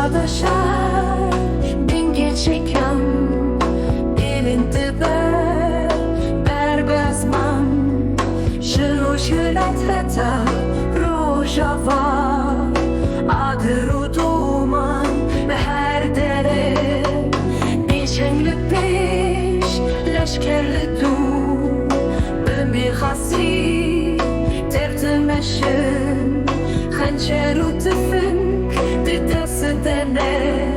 دشار bin geçiken elinde berbezman Şunu şületete rojava Adı duman ve her dere Beşenli peş leşkerli du Ömür hasi tertmeşin Hançeru tıfın Didası dene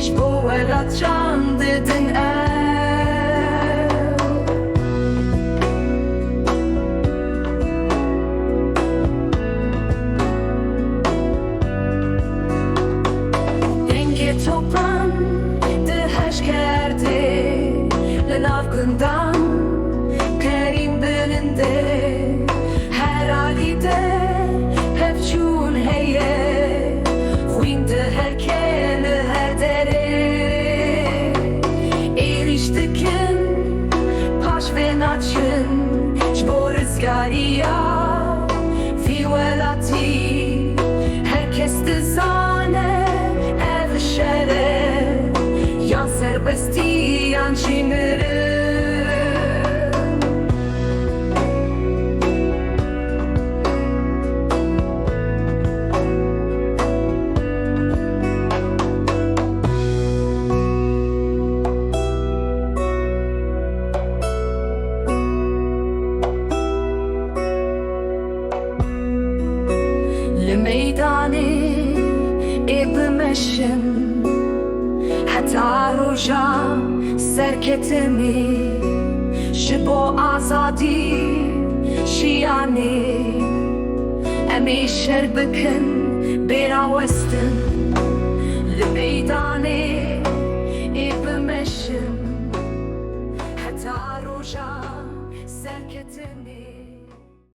Şboğelat can dedin Denge toplan De heşkerdi Lenavgından Kerim belinde Her halide Hep çun heye Vinde her kele her dere Eriştikin Paş ve naçın Şborızgariya Fivelati Herkes de zane Ev şere Yan serbesti yan çiniri Meydani ebmeşim Heta roja serketemi Şibo azadi şiyani Emi şerbekin bera westin Le meydani